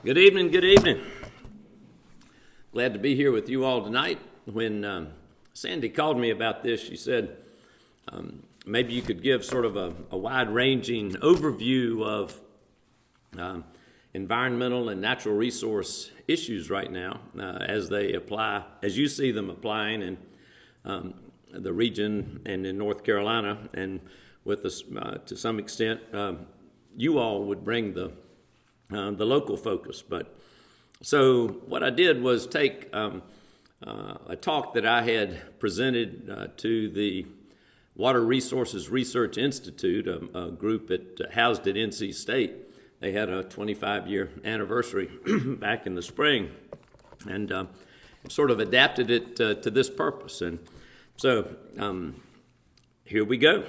Good evening, good evening. Glad to be here with you all tonight. When Sandy called me about this, she said maybe you could give sort of a wide-ranging overview of environmental and natural resource issues right now as they apply, as you see them applying in the region and in North Carolina, and with us to some extent, you all would bring the local focus. But so what I did was take a talk that I had presented to the Water Resources Research Institute, a group housed at NC State. They had a 25-year anniversary back in the spring, and sort of adapted it to this purpose. And so here we go.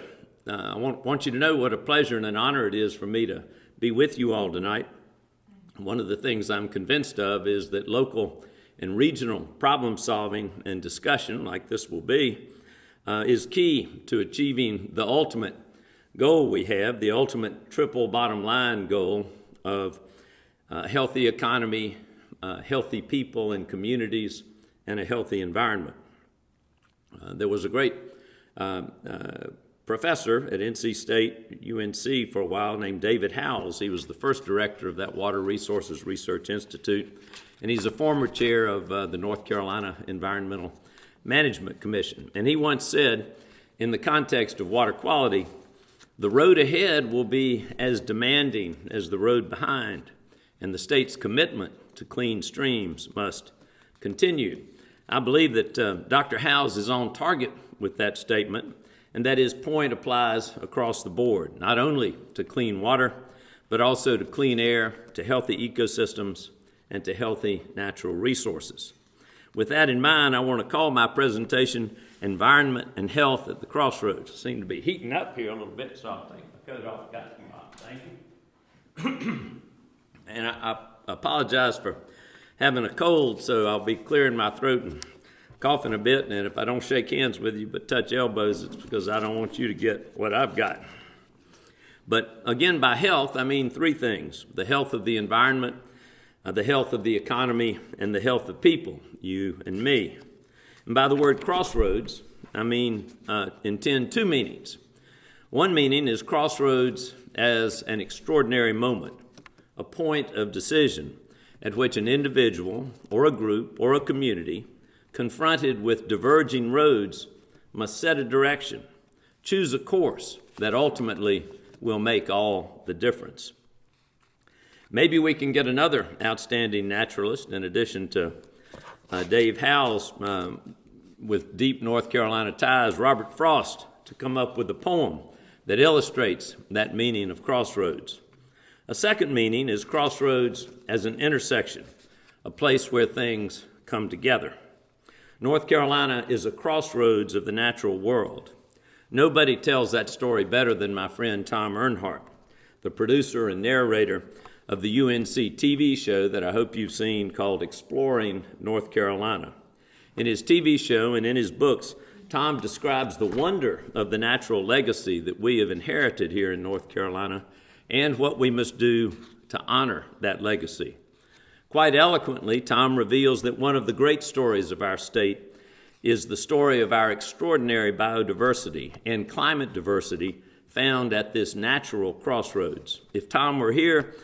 I want you to know what a pleasure and an honor it is for me to be with you all tonight. One of the things I'm convinced of is that local and regional problem solving and discussion, like this will be, is key to achieving the ultimate goal we have, the ultimate triple bottom line goal of a healthy economy, healthy people and communities, and a healthy environment. There was a great professor at NC State, UNC for a while, named David Howells. He was the first director of that Water Resources Research Institute, and he's a former chair of the North Carolina Environmental Management Commission. And he once said, in the context of water quality, the road ahead will be as demanding as the road behind, and the state's commitment to clean streams must continue. I believe that Dr. Howells is on target with that statement, and that his point applies across the board, not only to clean water, but also to clean air, to healthy ecosystems, and to healthy natural resources. With that in mind, I want to call my presentation Environment and Health at the Crossroads. I seem to be heating up here a little bit, so I'll take my coat off. Got to come off. Thank you. And I apologize for having a cold, so I'll be clearing my throat and coughing a bit, and if I don't shake hands with you but touch elbows, it's because I don't want you to get what I've got. But again, by health, I mean three things: the health of the environment, the health of the economy, and the health of people, you and me. And by the word crossroads, I intend two meanings. One meaning is crossroads as an extraordinary moment, a point of decision at which an individual or a group or a community confronted with diverging roads must set a direction, choose a course that ultimately will make all the difference. Maybe we can get another outstanding naturalist, in addition to Dave Howells, with deep North Carolina ties, Robert Frost, to come up with a poem that illustrates that meaning of crossroads. A second meaning is crossroads as an intersection, a place where things come together. North Carolina is a crossroads of the natural world. Nobody tells that story better than my friend Tom Earnhardt, the producer and narrator of the UNC TV show that I hope you've seen called Exploring North Carolina. In his TV show and in his books, Tom describes the wonder of the natural legacy that we have inherited here in North Carolina and what we must do to honor that legacy. Quite eloquently, Tom reveals that one of the great stories of our state is the story of our extraordinary biodiversity and climate diversity found at this natural crossroads. If Tom were here,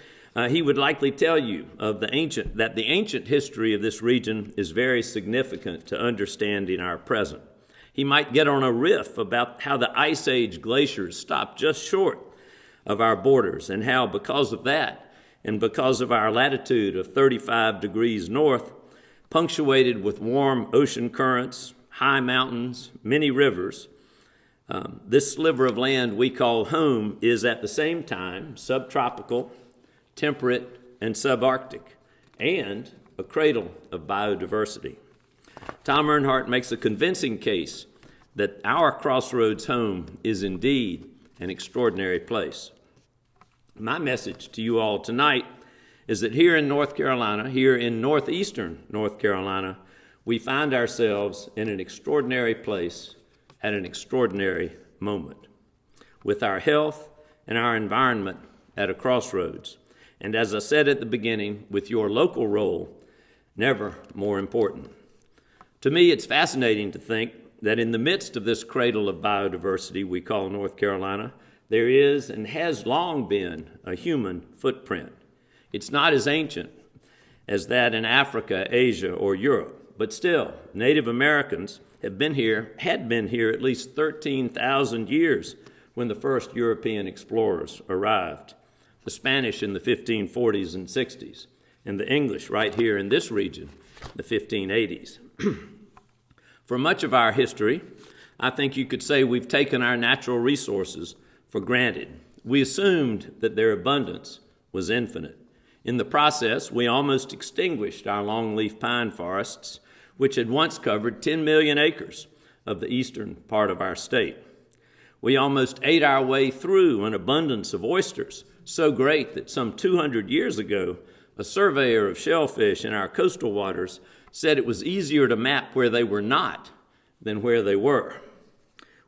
he would likely tell you of the ancient history of this region is very significant to understanding our present. He might get on a riff about how the Ice Age glaciers stopped just short of our borders, and how because of that, and because of our latitude of 35 degrees north, punctuated with warm ocean currents, high mountains, many rivers, this sliver of land we call home is at the same time subtropical, temperate, and subarctic, and a cradle of biodiversity. Tom Earnhardt makes a convincing case that our crossroads home is indeed an extraordinary place. My message to you all tonight is that here in North Carolina, here in northeastern North Carolina, we find ourselves in an extraordinary place at an extraordinary moment, with our health and our environment at a crossroads. and as I said at the beginning, with your local role never more important. To me, it's fascinating to think that in the midst of this cradle of biodiversity we call North Carolina, there is and has long been a human footprint. It's not as ancient as that in Africa, Asia, or Europe, but still, Native Americans had been here at least 13,000 years when the first European explorers arrived, the Spanish in the 1540s and 60s, and the English right here in this region, the 1580s. For much of our history, I think you could say we've taken our natural resources for granted. We assumed that their abundance was infinite. In the process, we almost extinguished our longleaf pine forests, which had once covered 10 million acres of the eastern part of our state. We almost ate our way through an abundance of oysters, so great that some 200 years ago, a surveyor of shellfish in our coastal waters said it was easier to map where they were not than where they were.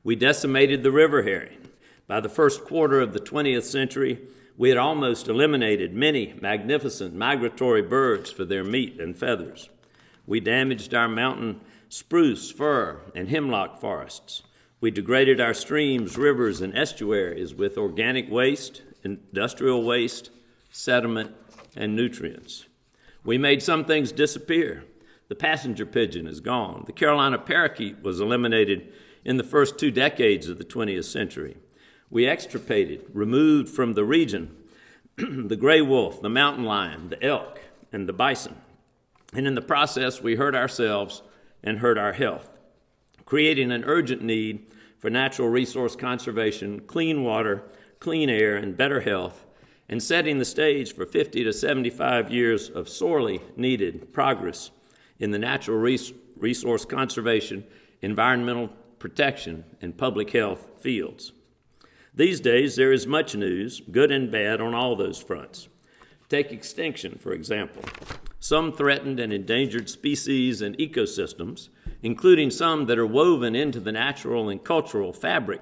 We decimated the river herring. By the first quarter of the 20th century, we had almost eliminated many magnificent migratory birds for their meat and feathers. We damaged our mountain spruce, fir, and hemlock forests. We degraded our streams, rivers, and estuaries with organic waste, industrial waste, sediment, and nutrients. We made some things disappear. The passenger pigeon is gone. The Carolina parakeet was eliminated in the first 2 decades of the 20th century. We extirpated, removed from the region, the gray wolf, the mountain lion, the elk, and the bison. And in the process, we hurt ourselves and hurt our health, creating an urgent need for natural resource conservation, clean water, clean air, and better health, and setting the stage for 50 to 75 years of sorely needed progress in the natural resource conservation, environmental protection, and public health fields. These days, there is much news, good and bad, on all those fronts. Take extinction, for example. Some threatened and endangered species and ecosystems, including some that are woven into the natural and cultural fabric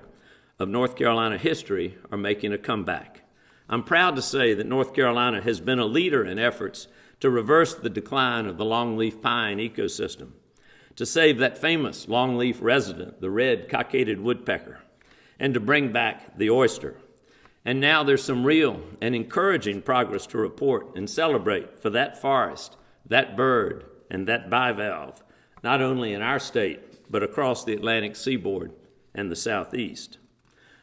of North Carolina history, are making a comeback. I'm proud to say that North Carolina has been a leader in efforts to reverse the decline of the longleaf pine ecosystem, to save that famous longleaf resident, the red cockaded woodpecker, and to bring back the oyster. And now there's some real and encouraging progress to report and celebrate for that forest, that bird, and that bivalve, not only in our state, but across the Atlantic seaboard and the Southeast.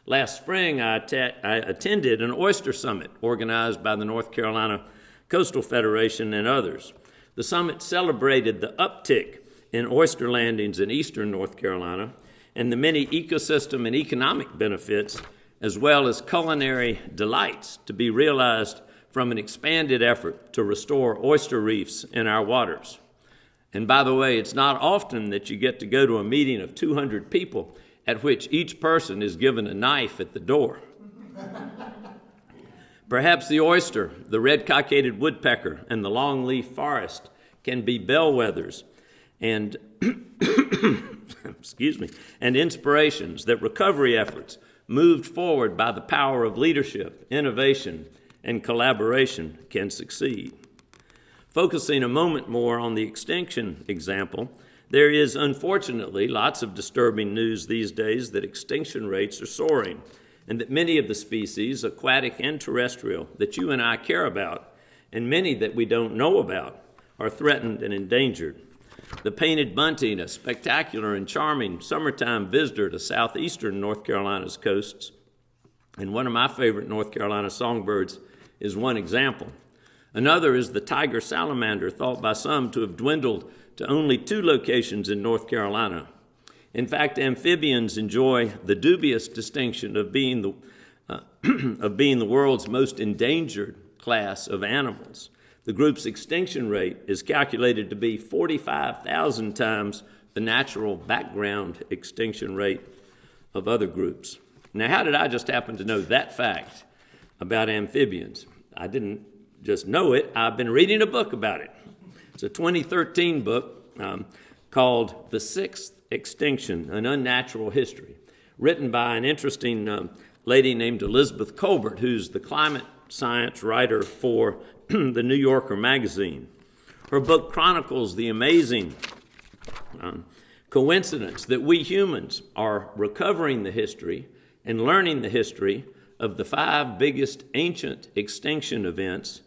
Last spring, I attended an oyster summit organized by the North Carolina Coastal Federation and others. The summit celebrated the uptick in oyster landings in eastern North Carolina and the many ecosystem and economic benefits, as well as culinary delights to be realized from an expanded effort to restore oyster reefs in our waters. And by the way, it's not often that you get to go to a meeting of 200 people at which each person is given a knife at the door. Perhaps the oyster, the red cockaded woodpecker, and the longleaf forest can be bellwethers and and inspirations that recovery efforts moved forward by the power of leadership, innovation, and collaboration can succeed. Focusing a moment more on the extinction example, there is unfortunately lots of disturbing news these days that extinction rates are soaring, and that many of the species, aquatic and terrestrial, that you and I care about, and many that we don't know about, are threatened and endangered. The painted bunting, a spectacular and charming summertime visitor to southeastern North Carolina's coasts, and one of my favorite North Carolina songbirds, is one example. Another is the tiger salamander, thought by some to have dwindled to only 2 locations in North Carolina. In fact, amphibians enjoy the dubious distinction of being the world's most endangered class of animals. The group's extinction rate is calculated to be 45,000 times the natural background extinction rate of other groups. Now, how did I just happen to know that fact about amphibians? I didn't just know it. I've been reading a book about it. It's a 2013 book called The Sixth Extinction, An Unnatural History, written by an interesting lady named Elizabeth Colbert, who's the climate science writer for the New Yorker magazine. Her book chronicles the amazing coincidence that we humans are recovering the history and learning the history of the 5 biggest ancient extinction events,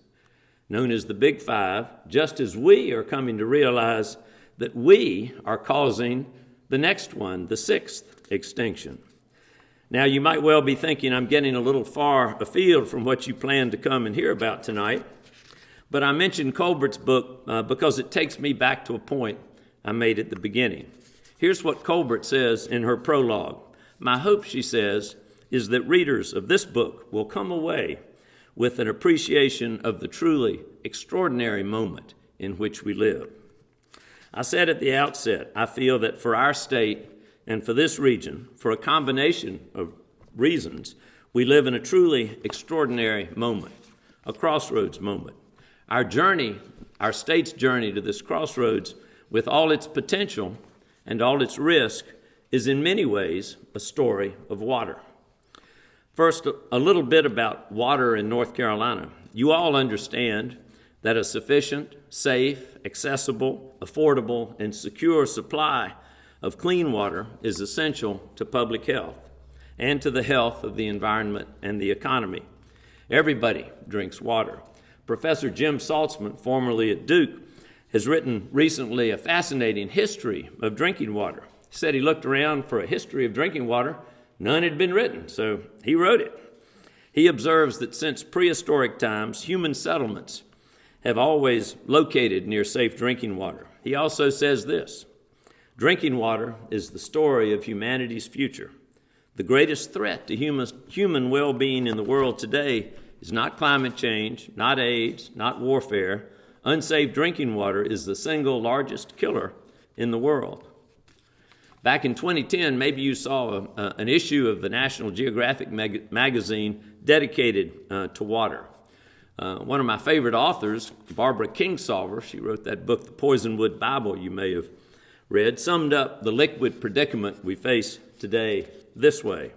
known as the Big Five, just as we are coming to realize that we are causing the next one, the 6th extinction. Now, you might well be thinking I'm getting a little far afield from what you plan to come and hear about tonight, but I mentioned Colbert's book because it takes me back to a point I made at the beginning. Here's what Colbert says in her prologue. My hope, she says, is that readers of this book will come away with an appreciation of the truly extraordinary moment in which we live. I said at the outset, I feel that for our state and for this region, for a combination of reasons, we live in a truly extraordinary moment, a crossroads moment. Our journey, our state's journey to this crossroads, with all its potential and all its risk, is in many ways a story of water. First, a little bit about water in North Carolina. You all understand that a sufficient, safe, accessible, affordable, and secure supply of clean water is essential to public health and to the health of the environment and the economy. Everybody drinks water. Professor Jim Saltzman, formerly at Duke, has written recently a fascinating history of drinking water. He said he looked around for a history of drinking water. None had been written, so he wrote it. He observes that since prehistoric times, human settlements have always located near safe drinking water. He also says this: drinking water is the story of humanity's future. The greatest threat to human well-being in the world today is not climate change, not AIDS, not warfare. Unsafe drinking water is the single largest killer in the world. Back in 2010, maybe you saw an issue of the National Geographic magazine dedicated to water. One of my favorite authors, Barbara Kingsolver, she wrote that book, The Poisonwood Bible, you may have read, summed up the liquid predicament we face today this way.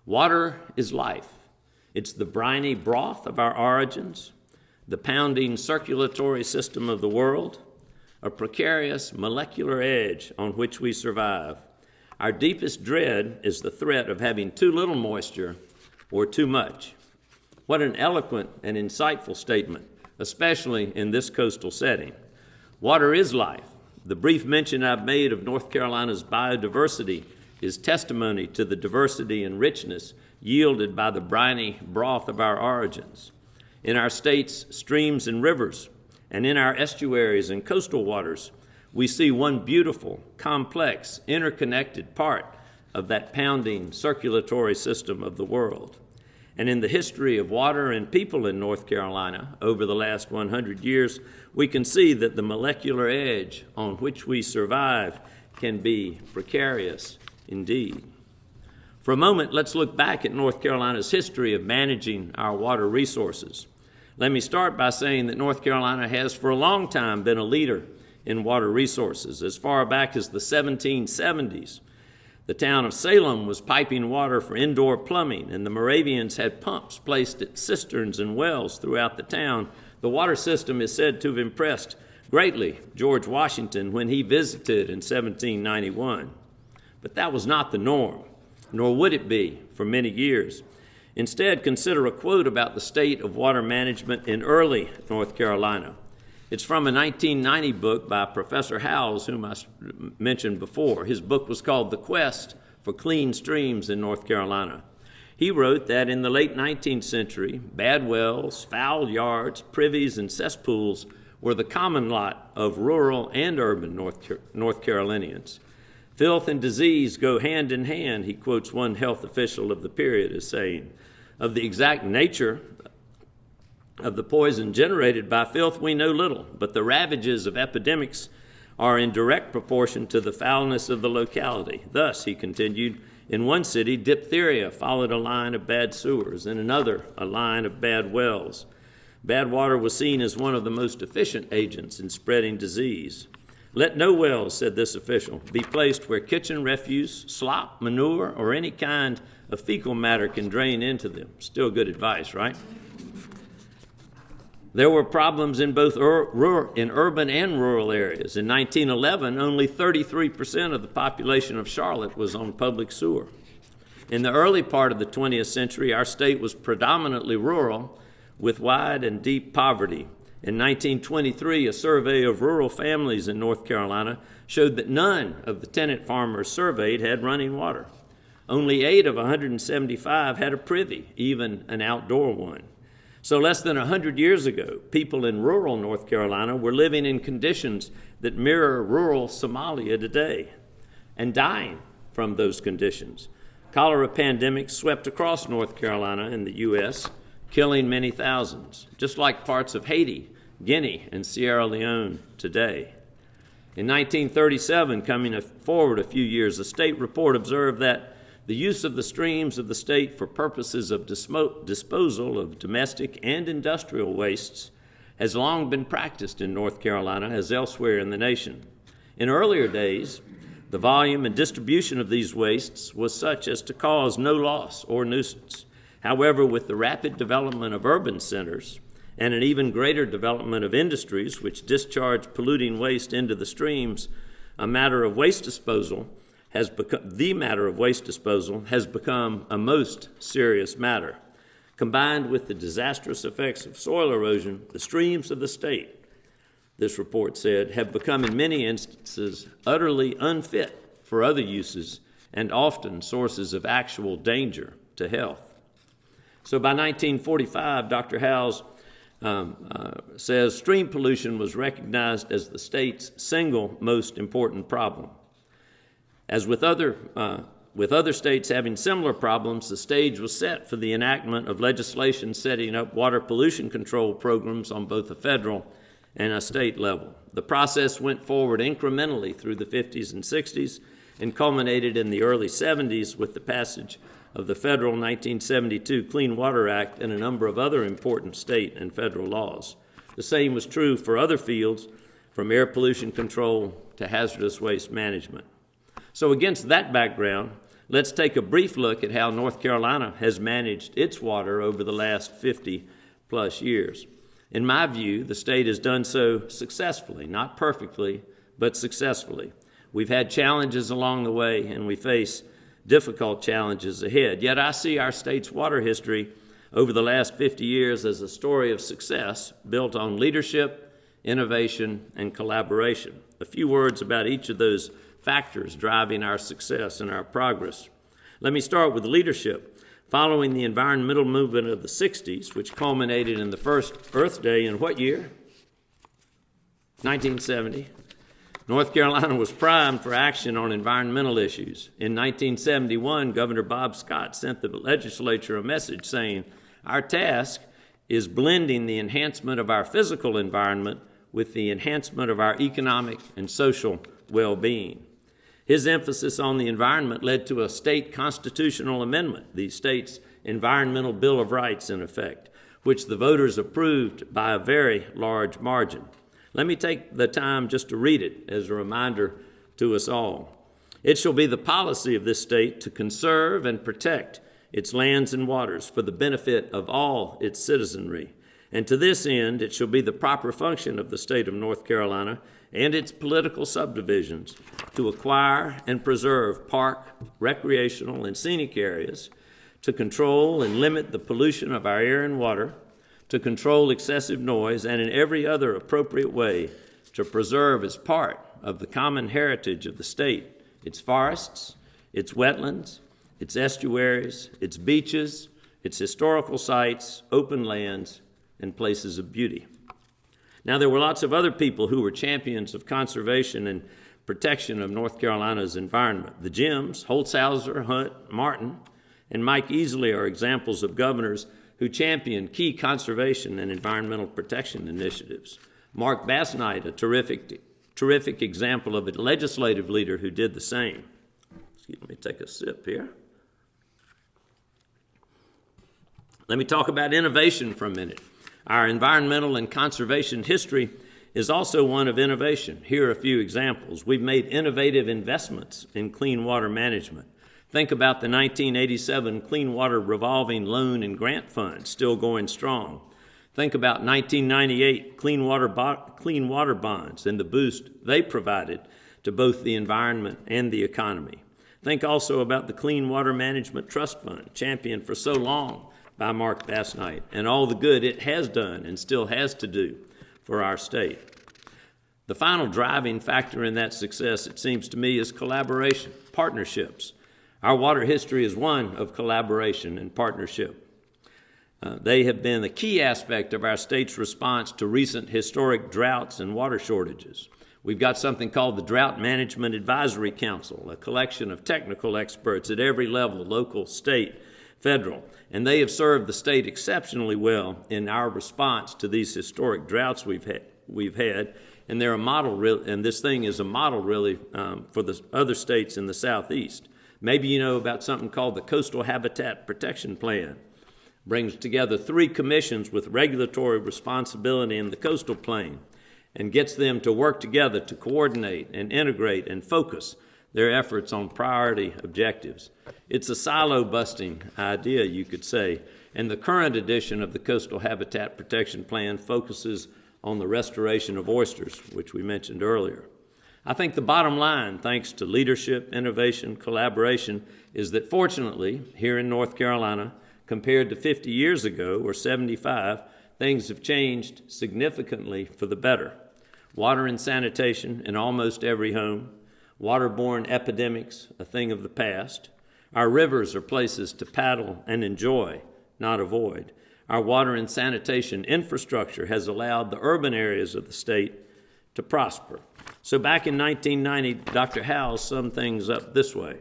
Water is life. It's the briny broth of our origins, the pounding circulatory system of the world, a precarious molecular edge on which we survive. Our deepest dread is the threat of having too little moisture or too much. What an eloquent and insightful statement, especially in this coastal setting. Water is life. The brief mention I've made of North Carolina's biodiversity is testimony to the diversity and richness yielded by the briny broth of our origins. In our state's streams and rivers, and in our estuaries and coastal waters, we see one beautiful, complex, interconnected part of that pounding circulatory system of the world. And in the history of water and people in North Carolina over the last 100 years, we can see that the molecular edge on which we survive can be precarious indeed. For a moment, let's look back at North Carolina's history of managing our water resources. Let me start by saying that North Carolina has for a long time been a leader in water resources. As far back as the 1770s, the town of Salem was piping water for indoor plumbing, and the Moravians had pumps placed at cisterns and wells throughout the town. The water system is said to have impressed greatly George Washington when he visited in 1791. But that was not the norm, nor would it be for many years. Instead, consider a quote about the state of water management in early North Carolina. It's from a 1990 book by Professor Howells, whom I mentioned before. His book was called The Quest for Clean Streams in North Carolina. He wrote that in the late 19th century, bad wells, foul yards, privies, and cesspools were the common lot of rural and urban North Carolinians. Filth and disease go hand in hand, he quotes one health official of the period as saying. Of the exact nature of the poison generated by filth, we know little, but the ravages of epidemics are in direct proportion to the foulness of the locality. Thus, he continued, in one city, diphtheria followed a line of bad sewers, in another, a line of bad wells. Bad water was seen as one of the most efficient agents in spreading disease. Let no wells, said this official, be placed where kitchen refuse, slop, manure, or any kind of fecal matter can drain into them. Still good advice, right? There were problems in both in urban and rural areas. In 1911, only 33% of the population of Charlotte was on public sewer. In the early part of the 20th century, our state was predominantly rural with wide and deep poverty. In 1923, a survey of rural families in North Carolina showed that none of the tenant farmers surveyed had running water. Only 8 of 175 had a privy, even an outdoor one. So less than 100 years ago, people in rural North Carolina were living in conditions that mirror rural Somalia today and dying from those conditions. Cholera pandemic swept across North Carolina and the U.S., killing many thousands, just like parts of Haiti, Guinea, and Sierra Leone today. In 1937, coming forward a few years, a state report observed that the use of the streams of the state for purposes of disposal of domestic and industrial wastes has long been practiced in North Carolina as elsewhere in the nation. In earlier days, the volume and distribution of these wastes was such as to cause no loss or nuisance. However, with the rapid development of urban centers and an even greater development of industries which discharge polluting waste into the streams, the matter of waste disposal has become a most serious matter. Combined with the disastrous effects of soil erosion, the streams of the state, this report said, have become in many instances utterly unfit for other uses and often sources of actual danger to health. So by 1945, Dr. Howes says stream pollution was recognized as the state's single most important problem. As with other states having similar problems, the stage was set for the enactment of legislation setting up water pollution control programs on both a federal and a state level. The process went forward incrementally through the 50s and 60s and culminated in the early 70s with the passage of the federal 1972 Clean Water Act and a number of other important state and federal laws. The same was true for other fields, from air pollution control to hazardous waste management. So against that background, let's take a brief look at how North Carolina has managed its water over the last 50-plus years. In my view, the state has done so successfully, not perfectly, but successfully. We've had challenges along the way, and we face difficult challenges ahead. Yet I see our state's water history over the last 50 years as a story of success built on leadership, innovation, and collaboration. A few words about each of those factors driving our success and our progress. Let me start with leadership. Following the environmental movement of the 60s, which culminated in the first Earth Day in what year? 1970. North Carolina was primed for action on environmental issues. In 1971, Governor Bob Scott sent the legislature a message saying, "Our task is blending the enhancement of our physical environment with the enhancement of our economic and social well-being." His emphasis on the environment led to a state constitutional amendment, the state's Environmental Bill of Rights, in effect, which the voters approved by a very large margin. Let me take the time just to read it as a reminder to us all. "It shall be the policy of this state to conserve and protect its lands and waters for the benefit of all its citizenry. And to this end, it shall be the proper function of the state of North Carolina and its political subdivisions to acquire and preserve park, recreational, and scenic areas, to control and limit the pollution of our air and water, to control excessive noise, and in every other appropriate way to preserve as part of the common heritage of the state its forests, its wetlands, its estuaries, its beaches, its historical sites, open lands, and places of beauty." Now, there were lots of other people who were champions of conservation and protection of North Carolina's environment. The Jims, Holzhauser, Hunt, Martin, and Mike Easley are examples of governors who championed key conservation and environmental protection initiatives. Mark Basnight, a terrific example of a legislative leader who did the same. Let me take a sip here. Let me talk about innovation for a minute. Our environmental and conservation history is also one of innovation. Here are a few examples. We've made innovative investments in clean water management. Think about the 1987 Clean Water Revolving Loan and Grant Fund, still going strong. Think about 1998 clean water bonds and the boost they provided to both the environment and the economy. Think also about the Clean Water Management Trust Fund, championed for so long by Mark Bassnight, and all the good it has done and still has to do for our state. The final driving factor in that success, it seems to me, is collaboration, partnerships. Our water history is one of collaboration and partnership. They have been a key aspect of our state's response to recent historic droughts and water shortages. We've got something called the Drought Management Advisory Council, a collection of technical experts at every level, local, state, federal, and they have served the state exceptionally well in our response to these historic droughts we've had, and they're a model, and this thing is a model really for the other states in the Southeast. Maybe you know about something called the Coastal Habitat Protection Plan. Brings together 3 commissions with regulatory responsibility in the coastal plain and gets them to work together to coordinate and integrate and focus their efforts on priority objectives. It's a silo-busting idea, you could say, and the current edition of the Coastal Habitat Protection Plan focuses on the restoration of oysters, which we mentioned earlier. I think the bottom line, thanks to leadership, innovation, collaboration, is that fortunately, here in North Carolina, compared to 50 years ago or 75, things have changed significantly for the better. Water and sanitation in almost every home, waterborne epidemics, a thing of the past. Our rivers are places to paddle and enjoy, not avoid. Our water and sanitation infrastructure has allowed the urban areas of the state to prosper. So back in 1990, Dr. Howes summed things up this way.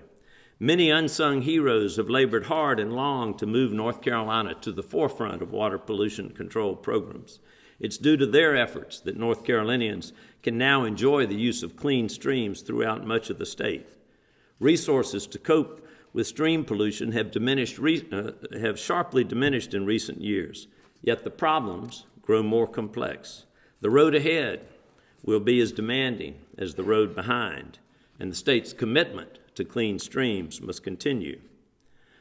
Many unsung heroes have labored hard and long to move North Carolina to the forefront of water pollution control programs. It's due to their efforts that North Carolinians can now enjoy the use of clean streams throughout much of the state. Resources to cope with stream pollution have sharply diminished in recent years, yet the problems grow more complex. The road ahead will be as demanding as the road behind, and the state's commitment to clean streams must continue.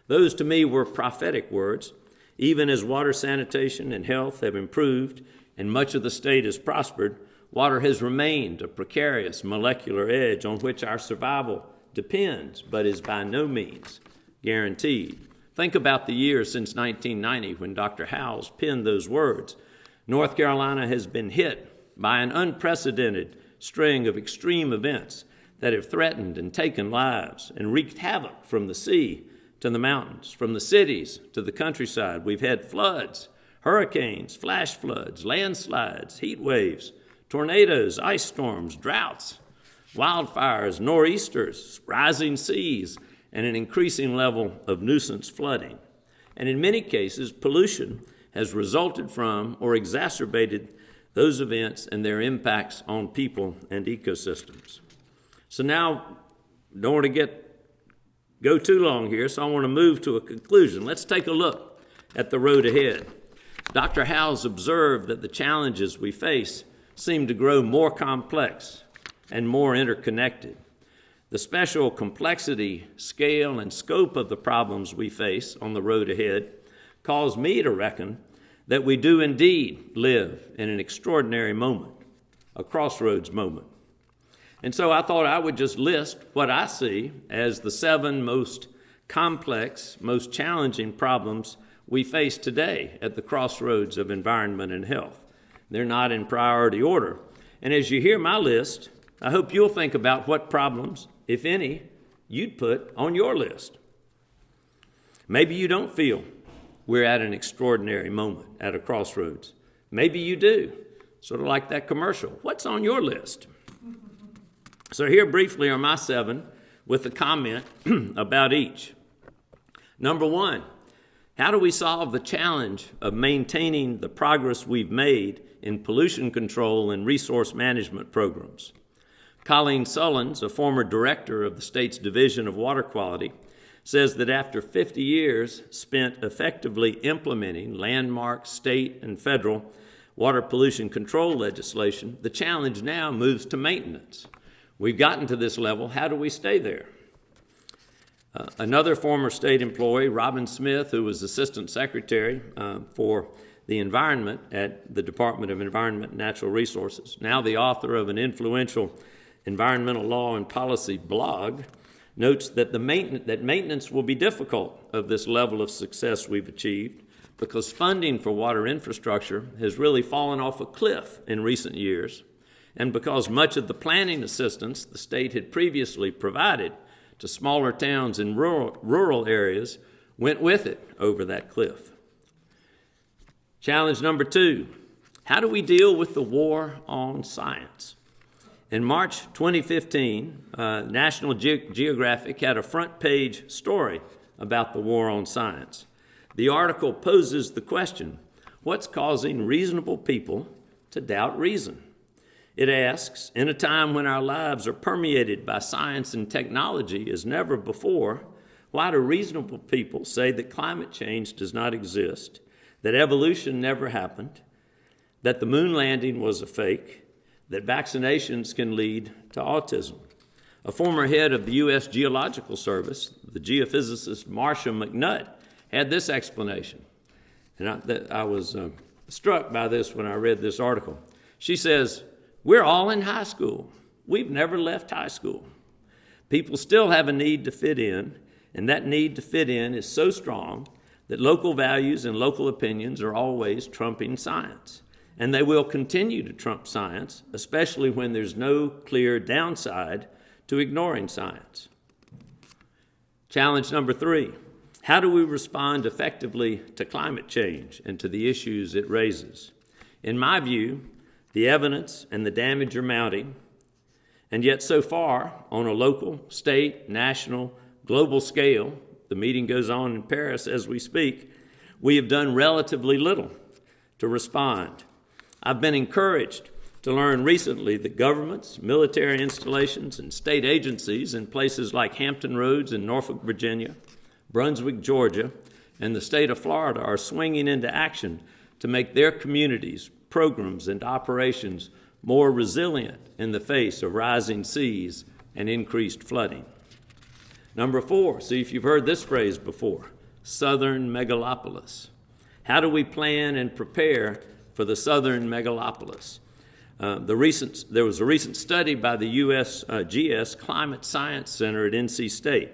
Those to me were prophetic words. Even as water sanitation and health have improved and much of the state has prospered, water has remained a precarious molecular edge on which our survival depends, but is by no means guaranteed. Think about the years since 1990 when Dr. Howes penned those words. North Carolina has been hit by an unprecedented string of extreme events that have threatened and taken lives and wreaked havoc from the sea to the mountains, from the cities to the countryside. We've had floods, hurricanes, flash floods, landslides, heat waves, tornadoes, ice storms, droughts, wildfires, nor'easters, rising seas, and an increasing level of nuisance flooding. And in many cases, pollution has resulted from or exacerbated those events and their impacts on people and ecosystems. So now, don't want to go too long here, so I want to move to a conclusion. Let's take a look at the road ahead. Dr. Howes observed that the challenges we face seem to grow more complex and more interconnected. The special complexity, scale, and scope of the problems we face on the road ahead cause me to reckon that we do indeed live in an extraordinary moment, a crossroads moment. And so I thought I would just list what I see as the 7 most complex, most challenging problems we face today at the crossroads of environment and health. They're not in priority order. And as you hear my list, I hope you'll think about what problems, if any, you'd put on your list. Maybe you don't feel we're at an extraordinary moment at a crossroads. Maybe you do, sort of like that commercial. What's on your list? So here briefly are my 7 with a comment about each. Number 1, how do we solve the challenge of maintaining the progress we've made in pollution control and resource management programs? Colleen Sullins, a former director of the state's Division of Water Quality, says that after 50 years spent effectively implementing landmark state and federal water pollution control legislation, the challenge now moves to maintenance. We've gotten to this level. How do we stay there? Another former state employee, Robin Smith, who was assistant secretary for the environment at the Department of Environment and Natural Resources, now the author of an influential environmental law and policy blog, notes that maintenance will be difficult of this level of success we've achieved because funding for water infrastructure has really fallen off a cliff in recent years, and because much of the planning assistance the state had previously provided to smaller towns and rural areas went with it over that cliff. Challenge number 2, how do we deal with the war on science? In March 2015, National Geographic had a front-page story about the war on science. The article poses the question, what's causing reasonable people to doubt reason? It asks, in a time when our lives are permeated by science and technology as never before, why do reasonable people say that climate change does not exist, that evolution never happened, that the moon landing was a fake, that vaccinations can lead to autism? A former head of the U.S. Geological Service, the geophysicist Marcia McNutt, had this explanation. And I was struck by this when I read this article. She says, we're all in high school. We've never left high school. People still have a need to fit in, and that need to fit in is so strong that local values and local opinions are always trumping science. And they will continue to trump science, especially when there's no clear downside to ignoring science. Challenge number 3, how do we respond effectively to climate change and to the issues it raises? In my view, the evidence and the damage are mounting, and yet so far, on a local, state, national, global scale, the meeting goes on in Paris as we speak, we have done relatively little to respond. I've been encouraged to learn recently that governments, military installations, and state agencies in places like Hampton Roads in Norfolk, Virginia, Brunswick, Georgia, and the state of Florida are swinging into action to make their communities, programs, and operations more resilient in the face of rising seas and increased flooding. Number 4, see if you've heard this phrase before, Southern Megalopolis. How do we plan and prepare for the Southern Megalopolis? There was a recent study by the USGS Climate Science Center at NC State.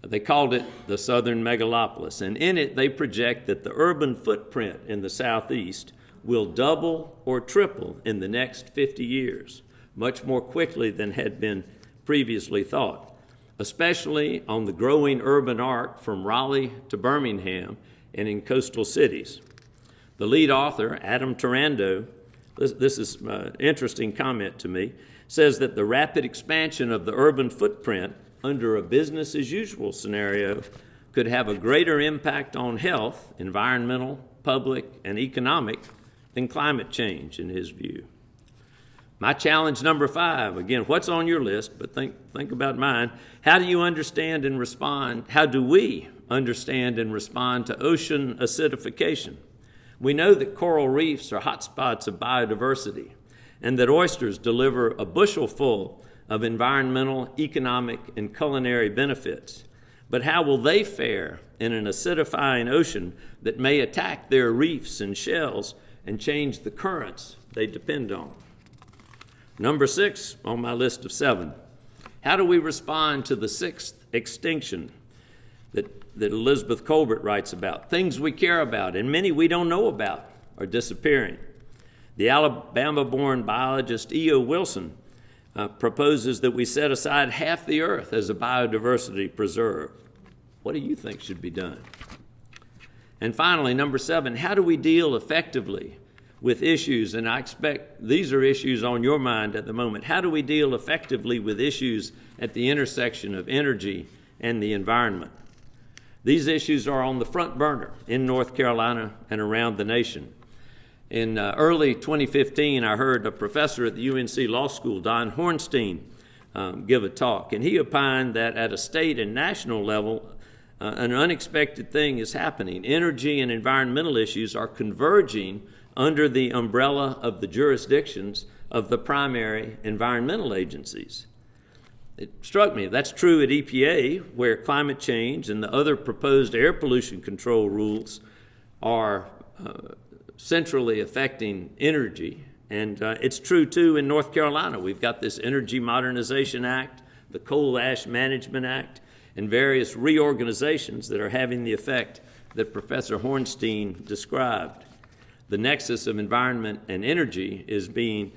They called it the Southern Megalopolis, and in it they project that the urban footprint in the Southeast will double or triple in the next 50 years, much more quickly than had been previously thought, especially on the growing urban arc from Raleigh to Birmingham and in coastal cities. The lead author, Adam Tarando, this is an interesting comment to me, says that the rapid expansion of the urban footprint under a business-as-usual scenario could have a greater impact on health, environmental, public, and economic than climate change, in his view. My challenge number 5, again, what's on your list, but think about mine. How do we understand and respond to ocean acidification? We know that coral reefs are hotspots of biodiversity, and that oysters deliver a bushel full of environmental, economic, and culinary benefits. But how will they fare in an acidifying ocean that may attack their reefs and shells and change the currents they depend on? Number 6 on my list of 7, how do we respond to the 6th extinction that Elizabeth Colbert writes about? Things we care about and many we don't know about are disappearing. The Alabama-born biologist E.O. Wilson proposes that we set aside half the earth as a biodiversity preserve. What do you think should be done? And finally, number 7, how do we deal effectively with issues, and I expect these are issues on your mind at the moment, how do we deal effectively with issues at the intersection of energy and the environment? These issues are on the front burner in North Carolina and around the nation. In early 2015, I heard a professor at the UNC Law School, Don Hornstein, give a talk, and he opined that at a state and national level, an unexpected thing is happening. Energy and environmental issues are converging under the umbrella of the jurisdictions of the primary environmental agencies. It struck me that's true at EPA, where climate change and the other proposed air pollution control rules are centrally affecting energy. And it's true, too, in North Carolina. We've got this Energy Modernization Act, the Coal Ash Management Act, and various reorganizations that are having the effect that Professor Hornstein described. The nexus of environment and energy is being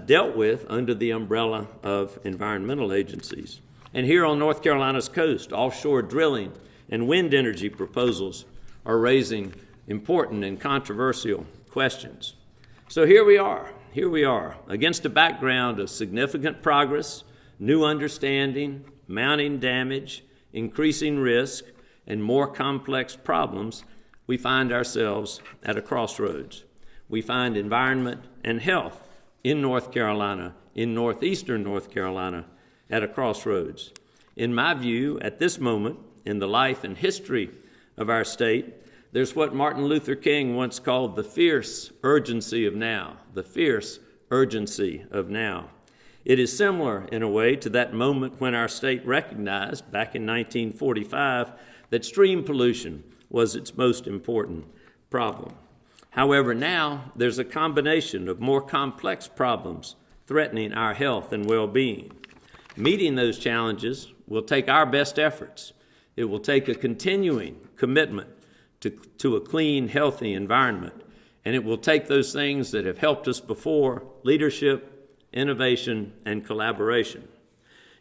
dealt with under the umbrella of environmental agencies. And here on North Carolina's coast, offshore drilling and wind energy proposals are raising important and controversial questions. So here we are, against a background of significant progress, new understanding, mounting damage, increasing risk, and more complex problems. We find ourselves at a crossroads. We find environment and health in North Carolina, in northeastern North Carolina, at a crossroads. In my view, at this moment, in the life and history of our state, there's what Martin Luther King once called the fierce urgency of now, the fierce urgency of now. It is similar in a way to that moment when our state recognized, back in 1945, that stream pollution was its most important problem. However, now there's a combination of more complex problems threatening our health and well-being. Meeting those challenges will take our best efforts. It will take a continuing commitment to a clean, healthy environment, and it will take those things that have helped us before: leadership, innovation, and collaboration.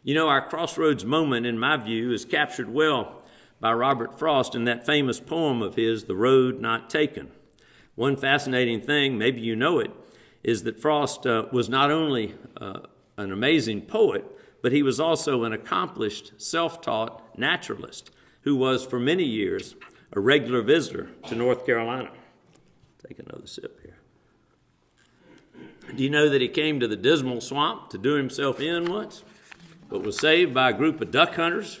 You know, our crossroads moment, in my view, is captured well by Robert Frost in that famous poem of his, The Road Not Taken. One fascinating thing, maybe you know it, is that Frost was not only an amazing poet, but he was also an accomplished, self-taught naturalist who was, for many years, a regular visitor to North Carolina. Take another sip here. Do you know that he came to the Dismal Swamp to do himself in once, but was saved by a group of duck hunters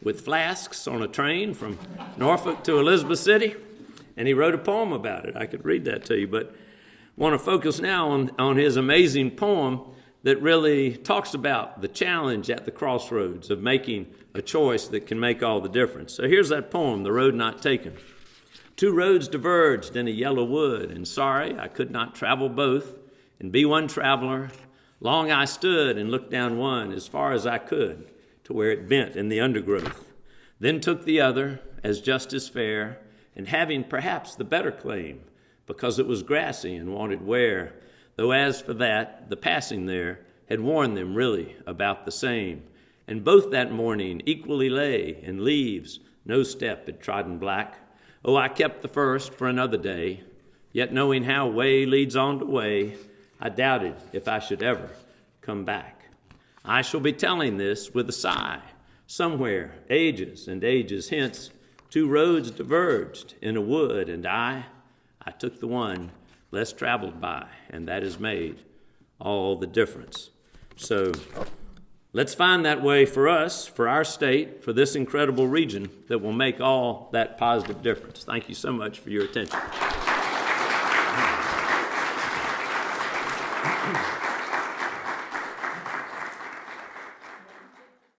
with flasks on a train from Norfolk to Elizabeth City? And he wrote a poem about it. I could read that to you, but want to focus now on his amazing poem that really talks about the challenge at the crossroads of making a choice that can make all the difference. So here's that poem, The Road Not Taken. Two roads diverged in a yellow wood, and sorry I could not travel both and be one traveler. Long I stood and looked down one as far as I could to where it bent in the undergrowth. Then took the other as just as fair, and having perhaps the better claim, because it was grassy and wanted wear, though as for that, the passing there had warned them really about the same. And both that morning equally lay in leaves, no step had trodden black. Oh, I kept the first for another day, yet knowing how way leads on to way, I doubted if I should ever come back. I shall be telling this with a sigh. Somewhere, ages and ages hence, two roads diverged in a wood, and I took the one less traveled by, and that has made all the difference. So let's find that way for us, for our state, for this incredible region that will make all that positive difference. Thank you so much for your attention.